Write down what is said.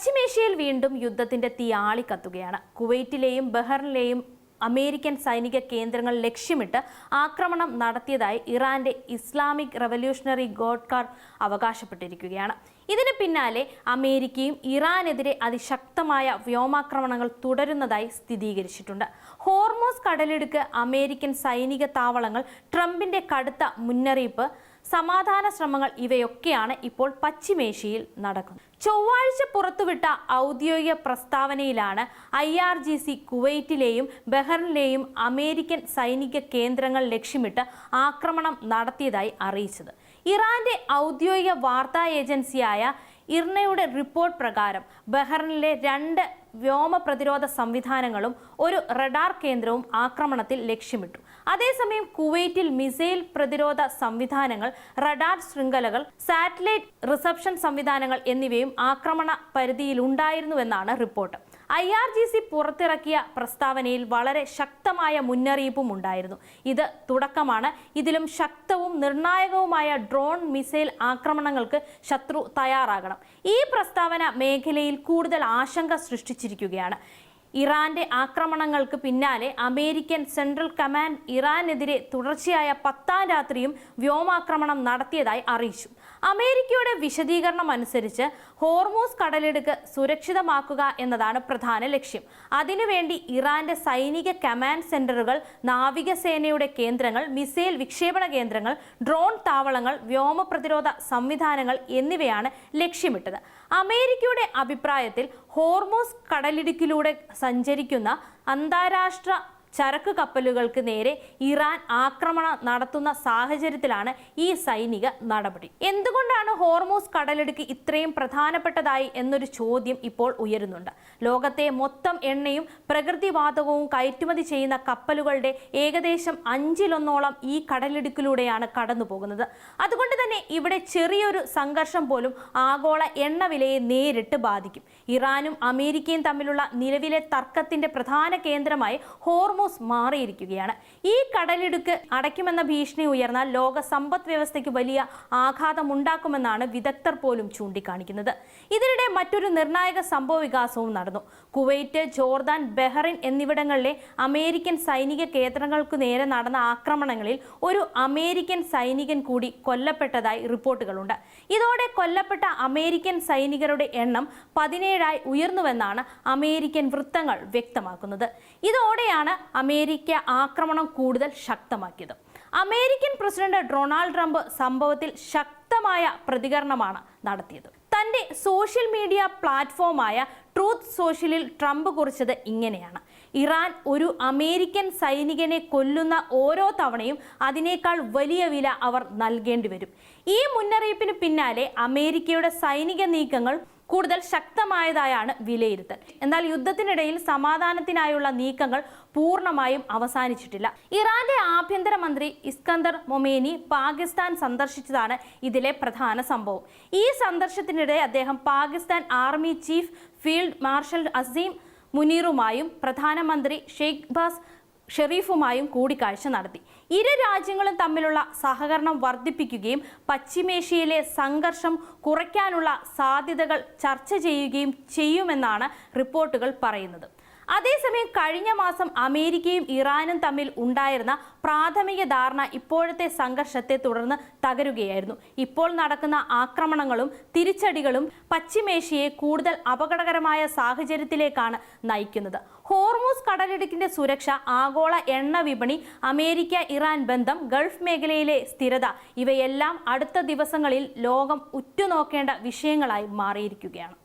പശ്ചിമേഷ്യയിൽ വീണ്ടും യുദ്ധത്തിന്റെ തീ ആളിക്കത്തുകയാണ്. കുവൈറ്റിലെയും ബഹ്റിനിലെയും അമേരിക്കൻ സൈനിക കേന്ദ്രങ്ങൾ ലക്ഷ്യമിട്ട് ആക്രമണം നടത്തിയതായി ഇറാന്റെ ഇസ്ലാമിക് റവല്യൂഷണറി ഗാർഡ് അവകാശപ്പെട്ടിരിക്കുകയാണ്. ഇതിന് പിന്നാലെ അമേരിക്കയും ഇറാനെതിരെ അതിശക്തമായ വ്യോമാക്രമണങ്ങൾ തുടരുന്നതായി സ്ഥിരീകരിച്ചിട്ടുണ്ട്. ഹോർമൂസ് കടലിടുക്ക്, അമേരിക്കൻ സൈനിക താവളങ്ങൾ, ട്രംപിന്റെ കടുത്ത മുന്നറിയിപ്പ്, സമാധാന ശ്രമങ്ങൾ ഇവയൊക്കെയാണ് ഇപ്പോൾ പശ്ചിമേഷ്യയിൽ നടക്കുന്നത്. ചൊവ്വാഴ്ച പുറത്തുവിട്ട ഔദ്യോഗിക പ്രസ്താവനയിലാണ് IRGC കുവൈറ്റിലെയും ബഹ്റിനിലെയും അമേരിക്കൻ സൈനിക കേന്ദ്രങ്ങൾ ലക്ഷ്യമിട്ട് ആക്രമണം നടത്തിയതായി അറിയിച്ചത്. ഇറാന്റെ ഔദ്യോഗിക വാർത്താ ഏജൻസിയായ ഇർനയുടെ റിപ്പോർട്ട് പ്രകാരം ബഹ്റിനിലെ 2 വ്യോമ പ്രതിരോധ സംവിധാനങ്ങളും ഒരു റഡാർ കേന്ദ്രവും ആക്രമണത്തിൽ ലക്ഷ്യമിട്ടു. അതേസമയം കുവൈറ്റിൽ മിസൈൽ പ്രതിരോധ സംവിധാനങ്ങൾ, റഡാർ ശൃംഖലകൾ, സാറ്റലൈറ്റ് റിസപ്ഷൻ സംവിധാനങ്ങൾ എന്നിവയും ആക്രമണ പരിധിയിലുണ്ടായിരുന്നുവെന്നാണ് റിപ്പോർട്ട്. IRGC പുറത്തിറക്കിയ പ്രസ്താവനയിൽ വളരെ ശക്തമായ മുന്നറിയിപ്പും ഉണ്ടായിരുന്നു. ഇത് തുടക്കമാണ്. ഇതിലും ശക്തവും നിർണായകവുമായ ഡ്രോൺ, മിസൈൽ ആക്രമണങ്ങൾക്ക് ശത്രു തയ്യാറാകണം. ഈ പ്രസ്താവന മേഖലയിൽ കൂടുതൽ ആശങ്ക സൃഷ്ടിച്ചിരിക്കുകയാണ്. ഇറാന്റെ ആക്രമണങ്ങൾക്ക് പിന്നാലെ അമേരിക്കൻ സെൻട്രൽ കമാൻഡ് ഇറാനെതിരെ തുടർച്ചയായ 10ാം രാത്രിയും വ്യോമാക്രമണം നടത്തിയതായി അറിയിച്ചു. അമേരിക്കയുടെ വിശദീകരണം അനുസരിച്ച് ഹോർമൂസ് കടലിടുക്ക് സുരക്ഷിതമാക്കുക എന്നതാണ് പ്രധാന ലക്ഷ്യം. അതിനുവേണ്ടി ഇറാന്റെ സൈനിക കമാൻഡ് സെന്ററുകൾ, നാവികസേനയുടെ കേന്ദ്രങ്ങൾ, മിസൈൽ വിക്ഷേപണ കേന്ദ്രങ്ങൾ, ഡ്രോൺ താവളങ്ങൾ, വ്യോമ പ്രതിരോധ സംവിധാനങ്ങൾ എന്നിവയാണ് ലക്ഷ്യമിട്ടത്. അമേരിക്കയുടെ അഭിപ്രായത്തിൽ ഹോർമൂസ് കടലിടുക്കിലൂടെ സഞ്ചരിക്കുന്ന അന്താരാഷ്ട്ര ചരക്ക് കപ്പലുകൾക്ക് നേരെ ഇറാൻ ആക്രമണം നടത്തുന്ന സാഹചര്യത്തിലാണ് ഈ സൈനിക നടപടി. എന്തുകൊണ്ടാണ് ഹോർമൂസ് കടലിടുക്ക് ഇത്രയും പ്രധാനപ്പെട്ടതായി എന്നൊരു ചോദ്യം ഇപ്പോൾ ഉയരുന്നുണ്ട്. ലോകത്തെ മൊത്തം എണ്ണയും പ്രകൃതിവാതകവും കയറ്റുമതി ചെയ്യുന്ന കപ്പലുകളുടെ ഏകദേശം 1/5 ഈ കടലിടുക്കിലൂടെയാണ് കടന്നു പോകുന്നത്. അതുകൊണ്ട് തന്നെ ഇവിടെ ചെറിയൊരു സംഘർഷം പോലും ആഗോള എണ്ണ വിലയെ നേരിട്ട് ബാധിക്കും. ഇറാനും അമേരിക്കയും തമ്മിലുള്ള നിലവിലെ തർക്കത്തിന്റെ പ്രധാന കേന്ദ്രമായി ഹോർമൂസ് മാറിയിരിക്കുകയാണ്. ഈ കടലിടുക്ക് അടയ്ക്കുമെന്ന ഭീഷണി ഉയർന്നാൽ ലോക സമ്പദ് വ്യവസ്ഥയ്ക്ക് വലിയ ആഘാതമുണ്ടാക്കുമെന്നാണ് വിദഗ്ധർ പോലും ചൂണ്ടിക്കാണിക്കുന്നത്. ഇതിനിടെ മറ്റൊരു നിർണായക സംഭവ വികാസവും നടന്നു. കുവൈറ്റ്, ജോർദാൻ, ബഹ്റിൻ എന്നിവിടങ്ങളിലെ അമേരിക്കൻ സൈനിക കേന്ദ്രങ്ങൾക്കു നേരെ നടന്ന ആക്രമണങ്ങളിൽ ഒരു അമേരിക്കൻ സൈനികൻ കൂടി കൊല്ലപ്പെട്ടതായി റിപ്പോർട്ടുകളുണ്ട്. ഇതോടെ കൊല്ലപ്പെട്ട അമേരിക്കൻ സൈനികരുടെ എണ്ണം 17ആയി ഉയർന്നുവെന്നാണ് അമേരിക്കൻ വൃത്തങ്ങൾ വ്യക്തമാക്കുന്നത്. ഇതോടെയാണ് അമേരിക്ക ആക്രമണം കൂടുതൽ ശക്തമാക്കിയത്. അമേരിക്കൻ പ്രസിഡന്റ് ഡൊണാൾഡ് ട്രംപ് സംഭവത്തിൽ ശക്തമായ പ്രതികരണമാണ് നടത്തിയത്. തന്റെ സോഷ്യൽ മീഡിയ പ്ലാറ്റ്ഫോമായ ട്രൂത്ത് സോഷ്യലിൽ ട്രംപ് കുറിച്ചത് ഇങ്ങനെയാണ്: ഇറാൻ ഒരു അമേരിക്കൻ സൈനികനെ കൊല്ലുന്ന ഓരോ തവണയും അതിനേക്കാൾ വലിയ വില അവർ നൽകേണ്ടി വരും. ഈ മുന്നറിയിപ്പിന് പിന്നാലെ അമേരിക്കയുടെ സൈനിക നീക്കങ്ങൾ കൂടുതൽ ശക്തമായതായാണ് വിലയിരുത്തൽ. എന്നാൽ യുദ്ധത്തിനിടയിൽ സമാധാനത്തിനായുള്ള നീക്കങ്ങൾ പൂർണ്ണമായും അവസാനിച്ചിട്ടില്ല. ഇറാന്റെ ആഭ്യന്തരമന്ത്രി ഇസ്കന്ദർ മൊമേനി പാകിസ്ഥാൻ സന്ദർശിച്ചതാണ് ഇതിലെ പ്രധാന സംഭവം. ഈ സന്ദർശനത്തിനിടെ അദ്ദേഹം Pakistan army chief field marshal Asim മുനീറുമായും പ്രധാനമന്ത്രി ഷെയ്ഖ്ബാസ് ഷെരീഫുമായും കൂടിക്കാഴ്ച നടത്തി. ഇരു രാജ്യങ്ങളും തമ്മിലുള്ള സഹകരണം വർദ്ധിപ്പിക്കുകയും പശ്ചിമേഷ്യയിലെ സംഘർഷം കുറയ്ക്കാനുള്ള സാധ്യതകൾ ചർച്ച ചെയ്യുകയും ചെയ്യുമെന്നാണ് റിപ്പോർട്ടുകൾ പറയുന്നത്. അതേസമയം കഴിഞ്ഞ മാസം അമേരിക്കയും ഇറാനും തമ്മിൽ ഉണ്ടായിരുന്ന പ്രാഥമിക ധാരണ ഇപ്പോഴത്തെ സംഘർഷത്തെ തുടർന്ന് തകരുകയായിരുന്നു. ഇപ്പോൾ നടക്കുന്ന ആക്രമണങ്ങളും തിരിച്ചടികളും പശ്ചിമേഷ്യയെ കൂടുതൽ അപകടകരമായ സാഹചര്യത്തിലേക്കാണ് നയിക്കുന്നത്. ഹോർമൂസ് കടലിടുക്കിന്റെ സുരക്ഷ, ആഗോള എണ്ണ വിപണി, അമേരിക്ക-ഇറാൻ ബന്ധം, ഗൾഫ് മേഖലയിലെ സ്ഥിരത ഇവയെല്ലാം അടുത്ത ദിവസങ്ങളിൽ ലോകം ഉറ്റുനോക്കേണ്ട വിഷയങ്ങളായി മാറിയിരിക്കുകയാണ്.